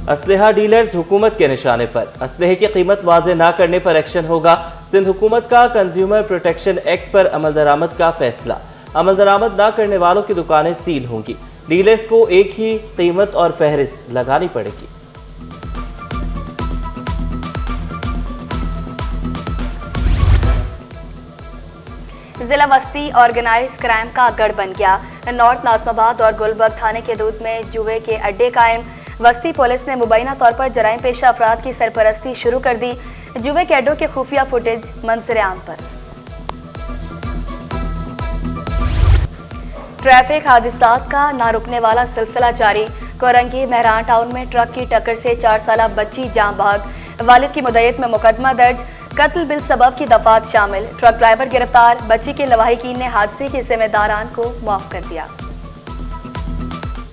असलहा डीलर्स हुकूमत के निशाने पर, असलहे की कीमत वाज़ेह न करने पर एक्शन होगा। सिंध हुकूमत का कंज्यूमर प्रोटेक्शन एक्ट पर अमल दरामद का फैसला, अमल दरामद न करने वालों की दुकानें सील होंगी। डीलर्स को एक ही कीमत और फहरिस्त लगानी पड़ेगी। जिला वस्ती ऑर्गेनाइज क्राइम का गढ़ बन गया। नॉर्थ नाज़िमाबाद और गुलबर्ग थाने के दूध में जुए के अड्डे कायम। वस्ती पुलिस ने मुबैना तौर पर जराइम पेशा अफराद की सरपरस्ती शुरू कर दी। जुए के अड्डों के खुफिया फुटेज मंजर आम पर। ट्रैफिक हादसात का ना रुकने वाला सिलसिला जारी। कोरंगी मेहरान टाउन में ट्रक की टक्कर से 4 साला बच्ची जान बहक। वालिद की मुद्दत में मुकदमा दर्ज। कत्ल बिल सबब की दफात शामिल। ट्रक ड्राइवर गिरफ्तार। बच्ची के लवाहिकीन ने हादसे के जिम्मेदारान को माफ कर दिया।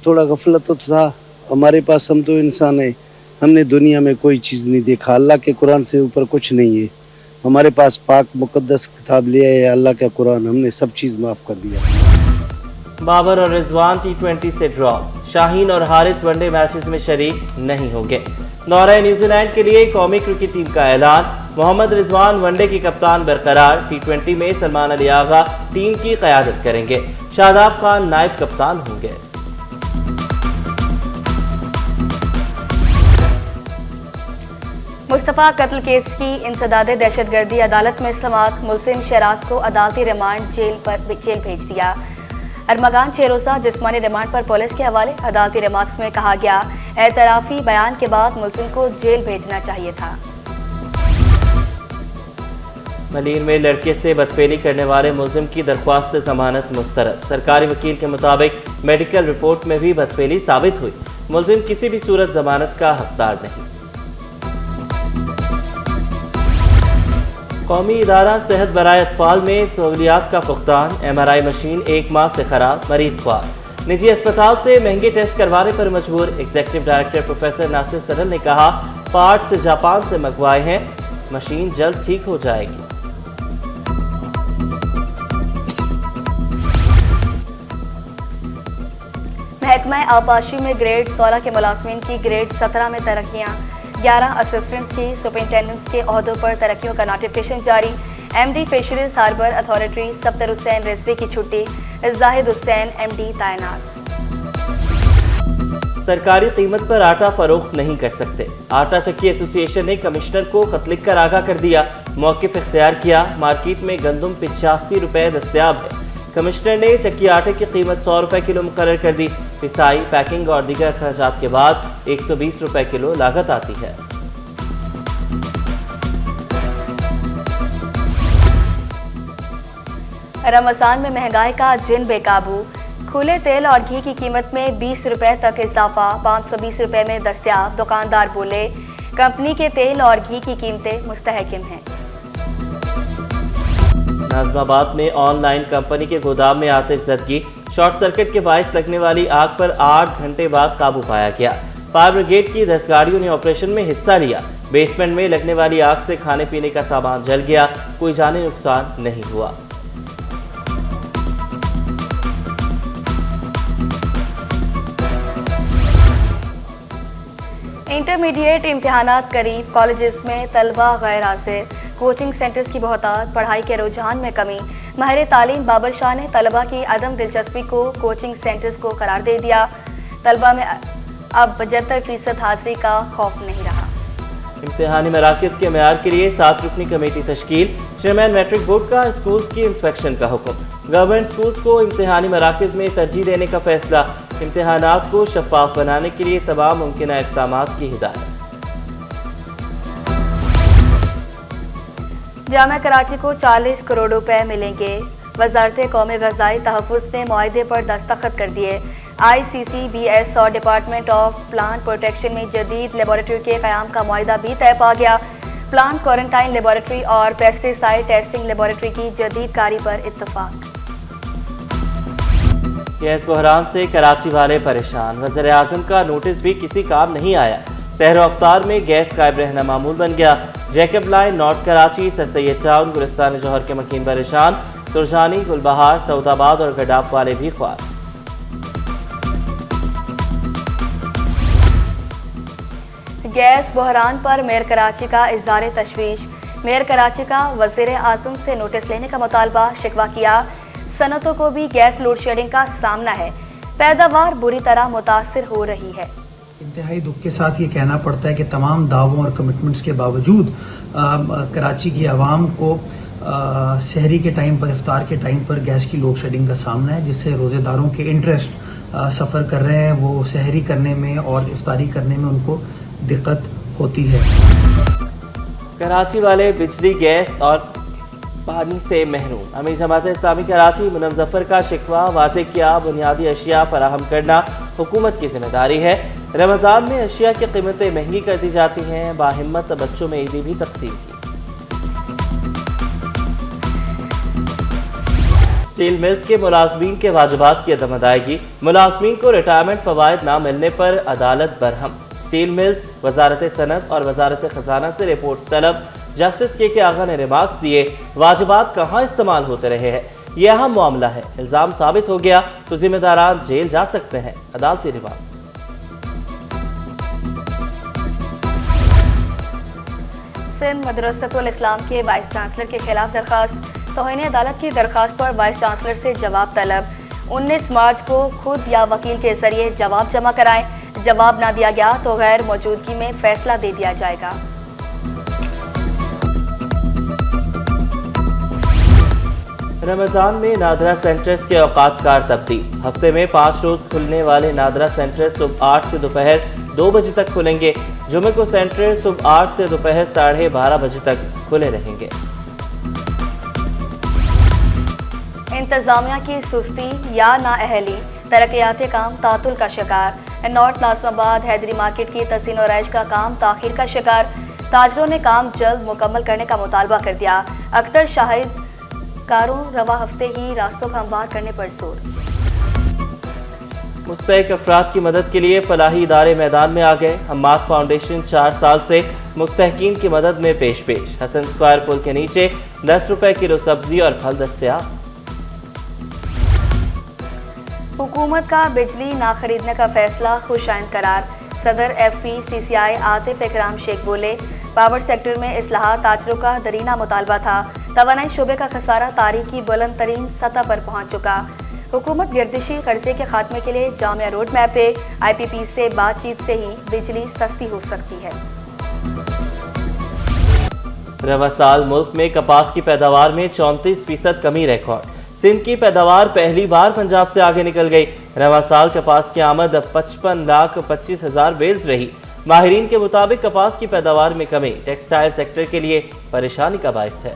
थोड़ा गफलत तो था हमारे पास, हम तो इंसान है, हमने दुनिया में कोई चीज़ नहीं देखा। अल्लाह के कुरान से ऊपर कुछ नहीं है। हमारे पास पाक मुकद्दस किताब लिया है अल्लाह का कुरान, हमने सब चीज़ माफ़ कर दिया। बाबर और रिजवान T20 से ड्रॉ। शाहीन और हारिस वनडे मैचेस में शरीक नहीं होंगे। दौरे न्यूजीलैंड के लिए कौमी क्रिकेट टीम का ऐलान। मोहम्मद रिजवान वनडे की कप्तान बरकरार। T20 में सलमान अली आगा टीम की क़यादत करेंगे। शादाब खान नायब कप्तान होंगे। मुस्तफ़ा कत्ल केस की इंसदादे दहशतगर्दी अदालत में समाअत। मुलजिम शहराज को अदालती रिमांड जेल भेज दिया। अरमगान 6 रोज़ा जिस्मानी रिमांड पर पुलिस के हवाले। अदालती रिमार्क्स में कहा गया, एतराफ़ी बयान के बाद मुलजिम को जेल भेजना चाहिए था। मलीर में लड़के से बदफेली करने वाले मुलजिम की दरख्वास्त जमानत मुस्तरद। सरकारी वकील के मुताबिक मेडिकल रिपोर्ट में भी बदफेली साबित हुई। मुलजिम किसी भी सूरत जमानत का हकदार नहीं। कौमी इदारा सेहत बराए अतफाल में सहूलियात का फुकदान। MRI मशीन 1 माह से खराब, मरीज ख्वार। निजी अस्पताल से महंगे टेस्ट करवाने पर मजबूर। एग्जीक्यूटिव डायरेक्टर प्रोफेसर नासिर सदर ने कहा, पार्ट से जापान से मंगवाए हैं, मशीन जल्द ठीक हो जाएगी। महकमा आबाशी में ग्रेड 16 के मुलाजमीन की ग्रेड 17 में तरक्कियाँ। 11 असिस्टेंट्स की सुपरिटेंडेंट्स के ओहदों पर तरक्कियों का नोटिफिकेशन जारी। MD fisheries harbour authority Saftar Hussain Rizvi की छुट्टी। जाहिद हुसैन MD तैनात। सरकारी कीमत पर आटा फरोख्त नहीं कर सकते। आटा चक्की एसोसिएशन ने कमिश्नर को खत लिखकर आगाह कर दिया। मौक़िफ़ इख्तियार किया। मार्केट में गंदम 85 रुपये दस्तयाब है। कमिश्नर ने चक्की आटे की कीमत 100 रुपये किलो मुकर्रर कर दी। पिसाई, पैकिंग और दीगर खर्चात के बाद 120 रुपये किलो लागत आती है। रमजान में महंगाई का जिन बेकाबू। खुले तेल और घी की कीमत में 20 रुपये तक इजाफा। 520 रुपये में दस्तयाब। दुकानदार बोले, कंपनी के तेल और घी की कीमतें मुस्तहकम हैं। नाज़िमाबाद में ऑनलाइन कंपनी के गोदाम में आतिशज़दगी। शॉर्ट सर्किट के बायस लगने वाली आग पर 8 घंटे बाद काबू पाया गया। फायर ब्रिगेड की 10 गाड़ियों ने ऑपरेशन में हिस्सा लिया। बेसमेंट में लगने वाली आग से खाने पीने का सामान जल गया। कोई जानी नुकसान नहीं हुआ। इंटरमीडिएट इम्तिहानात करीब। कॉलेजेस में तलबा गैर हाजिर। कोचिंग सेंटर्स की बहुतात। पढ़ाई के रुझान में कमी। माहिर तालीम बाबर शाह ने तलबा की अदम दिलचस्पी को कोचिंग सेंटर्स को करार दे दिया। तलबा में अब 75% हाजिरी का खौफ नहीं रहा। इम्तिहानी मराकज़ के मेयार के लिए 7 रुकनी कमेटी तश्कील। चेयरमैन मैट्रिक बोर्ड का स्कूल्स की इंस्पेक्शन का हुक्म। गवर्नमेंट स्कूल्स को इम्तिहानी मराकज़ में तरजीह देने का फैसला। इम्तिहानात को शफाफ बनाने के लिए तमाम मुमकिन इक़दामात की हिदायत। जामिया कराची को 40 करोड़ रुपए मिलेंगे। वजारत कौमी ग़ज़ाई तहफ़्फ़ुज़ ने मुआहदे पर दस्तखत कर दिए। ICCBS और डिपार्टमेंट ऑफ प्लांट प्रोटेक्शन में जदीद लेबॉरेटरी के क़याम का मुआहदा भी तय पा गया। प्लांट क्वारंटाइन लेबॉरेटरी और पेस्टिसाइड टेस्टिंग लेबॉरेटरी की जदीद कारी पर इत्तफाक। गैस बहरान से कराची वाले परेशान। वज़ीर आज़म का नोटिस भी किसी काम नहीं आया। सहर अफ्तार में गैस गायब रहना मामूल बन गया। Jacob line, north Karachi, sir Syed town, Gulistan Jauhar के मकीन परेशान। तुरजानी, गुलबहार, सऊदाबाद और गडाफ वाले भी ख्वार। गैस बहरान पर मेयर कराची का इज़हार तशवीश। मेयर कराची का वज़ीर आज़म से नोटिस लेने का मुतालबा, शिकवा किया। सनतों को भी गैस लोड शेडिंग का सामना है, पैदावार बुरी तरह मुतासिर हो रही है। इंतहाई दुख के साथ ये कहना पड़ता है कि तमाम दावों और कमिटमेंट्स के बावजूद कराची की आवाम को सहरी के टाइम पर, इफ्तार के टाइम पर गैस की लोड शेडिंग का सामना है, जिससे रोज़ेदारों के इंटरेस्ट सफ़र कर रहे हैं, वो सहरी करने में और इफ्तारी करने में उनको दिक्कत होती है। कराची वाले बिजली, गैस और पानी से महरूम। अमीर जमात इस्लामी कराची मुनव्वर जफर का शिकवा वाज़े किया, बुनियादी अशिया फराहम करना हुकूमत की जिम्मेदारी है। रमज़ान में अशिया की कीमतें महंगी कर दी जाती हैं, बाहिम्मत बच्चों में ईदी भी तकसीम की। स्टील मिल्स के मुलाजमीन के वाजिबात की अदम अदायगी, मुलाजमीन को रिटायरमेंट फवायद न मिलने पर अदालत बरहम। स्टील मिल्स वजारत सनत और वजारत खजाना से रिपोर्ट तलब। जस्टिस के आगा ने रिमार्क्स दिए, वाजिबात कहाँ इस्तेमाल होते रहे हैं, यह अहम मामला है। इल्जाम साबित हो गया तो जिम्मेदारान जेल जा सकते हैं। अदालती रिमार्क्स। सिंध मदरसतुल इस्लाम के वाइस चांसलर के खिलाफ दरखास्त, तौहीन अदालत की दरखास्त पर वाइस चांसलर से जवाब तलब। 19 मार्च को खुद या वकील के जरिए जवाब जमा कराएं। जवाब ना दिया गया तो गैर मौजूदगी में फैसला दे दिया जाएगा। रमज़ान में नादरा सेंटर्स के औकात कार तब्दील। हफ्ते में 5 रोज खुलने वाले नादरा सेंटर्स सुबह 8 से दोपहर 2 बजे तक खुलेंगे। जुमे को सेंटर सुबह 8 से दोपहर 12:30 बजे तक खुले रहेंगे। इंतजामिया की सुस्ती या नाअहली, तरक्याती काम तातुल का शिकार। नॉर्थ नाज़िमाबाद हैदरी मार्केट की तहसीन और रैश का काम ताखीर का शिकार। ताजरों ने काम जल्द मुकम्मल करने का मुतालबा कर दिया। अख्तर शाहिद कारों रवा हफ्ते ही रास्तों का हमवार करने पर जोर। मुस्तहिक अफराद की मदद के लिए फलाही इदारे मैदान में आ गए। हम्माद फाउंडेशन 4 साल से मुस्तहिकीन की मदद में पेश। हसन स्क्वायर पुल के नीचे 10 रुपए किलो सब्जी और फल दस्तयाब। हुकूमत का बिजली ना खरीदने का फैसला खुशाइंद करार। सदर FPCCI आतिफ इकराम शेख बोले, पावर सेक्टर में इस्लाहात ताजरों का दरीना मुतालबा था। तवानाई शोबे का खसारा तारीख की बुलंद तरीन सतह पर पहुंच चुका। हुकूमत गर्दिशी कर्जे के खात्मे के लिए जामिया रोड मैप दे। IPP से बातचीत से ही बिजली सस्ती हो सकती है। रवा साल मुल्क में कपास की पैदावार में 34% कमी रिकॉर्ड। सिंध की पैदावार पहली बार पंजाब से आगे निकल गई। रवा साल कपास की आमद 55,25,000 बेल्स रही। माहिरीन के मुताबिक कपास की पैदावार में कमी टेक्सटाइल सेक्टर के लिए परेशानी का बायस है।